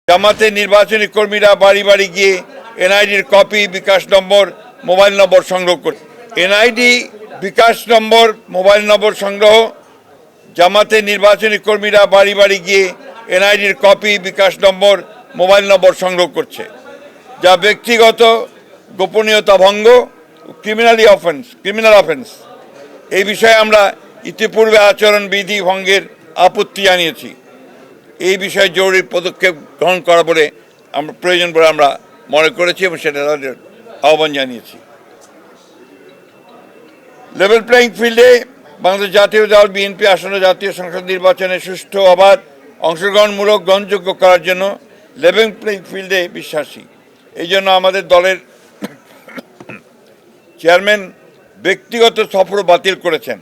জামাতের নির্বাচনী কর্মীরা বাড়ি বাড়ি গিয়ে এনআইডির কপি, বিকাশ নম্বর, মোবাইল নম্বর সংগ্রহ করে। এনআইডি, বিকাশ নম্বর, মোবাইল নম্বর সংগ্রহ। জামাতের নির্বাচনী কর্মীরা বাড়ি বাড়ি গিয়ে এনআইডির কপি, বিকাশ নম্বর, মোবাইল নম্বর সংগ্রহ করছে, যা ব্যক্তিগত গোপনীয়তা ভঙ্গ, ক্রিমিনাল অফেন্স। এই বিষয়ে আমরা ইতিপূর্বে আচরণবিধি ভঙ্গের আপত্তি জানিয়েছি। এই বিষয়ে জরুরি পদক্ষেপ গ্রহণ করা বলে আমরা প্রয়োজন বলে আমরা মনে করেছি এবং সেটা তাদের আহ্বান জানিয়েছি। লেভেল প্লেয়িং ফিল্ডে বাংলাদেশ জাতীয় দল বিএনপি আসন্ন জাতীয় সংসদ নির্বাচনে সুষ্ঠু, অবাধ, অংশগ্রহণমূলক, গ্রহণযোগ্য করার জন্য লেভেল প্লেয়িং ফিল্ডে বিশ্বাসী। এই জন্য আমাদের দলের চেয়ারম্যান ব্যক্তিগত সফর বাতিল করেছেন,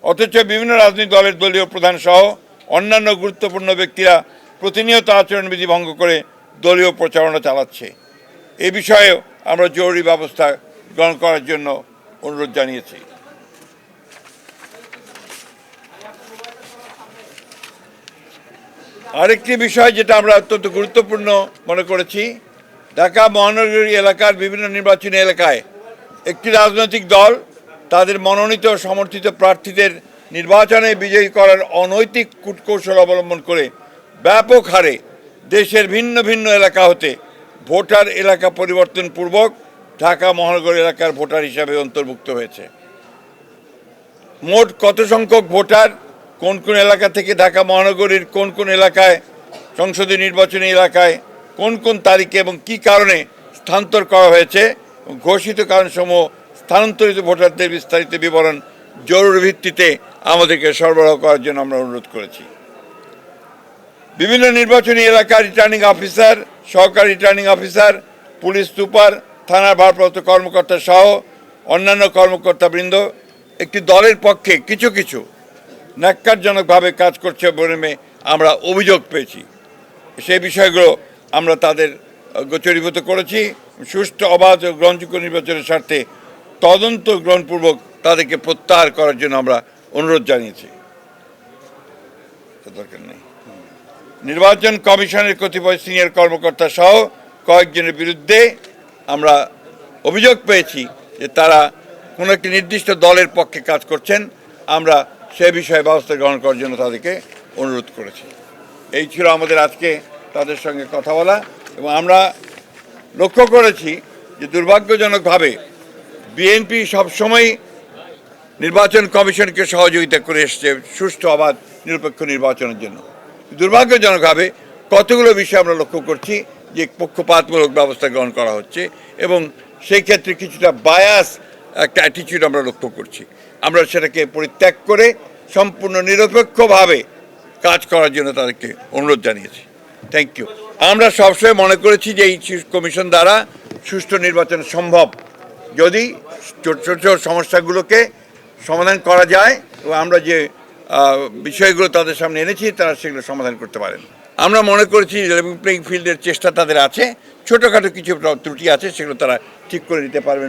অথচ বিভিন্ন রাজনৈতিক দলের দলীয় প্রধান সহ অন্যান্য গুরুত্বপূর্ণ ব্যক্তিরা প্রতিনিয়ত আচরণবিধি ভঙ্গ করে দলীয় প্রচারণা চালাচ্ছে। এই বিষয়েও আমরা জরুরি ব্যবস্থা গ্রহণ করার জন্য অনুরোধ জানিয়েছি। আরেকটি বিষয় যেটা আমরা অত্যন্ত গুরুত্বপূর্ণ মনে করেছি, ঢাকা মহানগরী এলাকার বিভিন্ন নির্বাচনী এলাকায় একটি রাজনৈতিক দল তাদের মনোনীত সমর্থিত প্রার্থীদের নির্বাচনে বিজয়ী করার অনৈতিক কূটকৌশল অবলম্বন করে ব্যাপক হারে দেশের ভিন্ন ভিন্ন এলাকা হতে ভোটার এলাকা পরিবর্তনপূর্বক ঢাকা মহানগর এলাকার ভোটার হিসাবে অন্তর্ভুক্ত হয়েছে। মোট কত সংখ্যক ভোটার কোন কোন এলাকা থেকে ঢাকা মহানগরীর কোন কোন এলাকায় সংসদীয় নির্বাচনী এলাকায় কোন কোন তারিখে এবং কী কারণে স্থানান্তর করা হয়েছে, ঘোষিত কারণসমূহ স্থানান্তরিত ভোটারদের বিস্তারিত বিবরণ জরুরি ভিত্তিতে আমাদেরকে সরবরাহ করার জন্য আমরা অনুরোধ করেছি। বিভিন্ন নির্বাচনী এলাকার রিটার্নিং অফিসার, সহকারী রিটার্নিং অফিসার, পুলিশ সুপার, থানার ভারপ্রাপ্ত কর্মকর্তা সহ অন্যান্য কর্মকর্তাবৃন্দ একটি দলের পক্ষে কিছু ন্যাক্কারজনকভাবে কাজ করছে বলে আমরা অভিযোগ পেয়েছি। সেই বিষয়গুলো আমরা তাদের গোচরীভূত করেছি। সুষ্ঠু, অবাধ ও গ্রহণযোগ্য নির্বাচনের স্বার্থে তদন্ত গ্রহণপূর্বক তাদেরকে প্রত্যাহার করার জন্য আমরা অনুরোধ জানিয়েছি। দরকার নেই। নির্বাচন কমিশনের কতিপয় সিনিয়র কর্মকর্তা সহ কয়েকজনের বিরুদ্ধে আমরা অভিযোগ পেয়েছি যে তারা কোনো একটি নির্দিষ্ট দলের পক্ষে কাজ করছেন। আমরা সে বিষয়ে ব্যবস্থা গ্রহণ করার জন্য তাদেরকে অনুরোধ করেছি। এই ছিল আমাদের আজকে তাদের সঙ্গে কথা বলা। এবং আমরা লক্ষ্য করেছি যে দুর্ভাগ্যজনকভাবে বিএনপি সবসময় নির্বাচন কমিশনকে সহযোগিতা করে এসছে সুষ্ঠু, অবাধ, নিরপেক্ষ নির্বাচনের জন্য। দুর্ভাগ্যজনকভাবে কতগুলো বিষয় আমরা লক্ষ্য করছি যে পক্ষপাতমূলক ব্যবস্থা গ্রহণ করা হচ্ছে এবং সেই ক্ষেত্রে কিছুটা বায়াস একটা অ্যাটিটিউড আমরা লক্ষ্য করছি। আমরা সেটাকে পরিত্যাগ করে সম্পূর্ণ নিরপেক্ষভাবে কাজ করার জন্য তাদেরকে অনুরোধ জানিয়েছি। Thank you. আমরা সবসময় মনে করেছি যে এই কমিশন দ্বারা সুষ্ঠু নির্বাচন সম্ভব যদি ছোট ছোট সমস্যাগুলোকে সমাধান করা যায় এবং আমরা যে বিষয়গুলো তাদের সামনে এনেছি তারা সেগুলো সমাধান করতে পারেন। আমরা মনে করেছি লেভেল প্লেয়িং ফিল্ডের চেষ্টা তাদের আছে, ছোটোখাটো কিছু ত্রুটি আছে, সেগুলো তারা ঠিক করে নিতে পারবেন।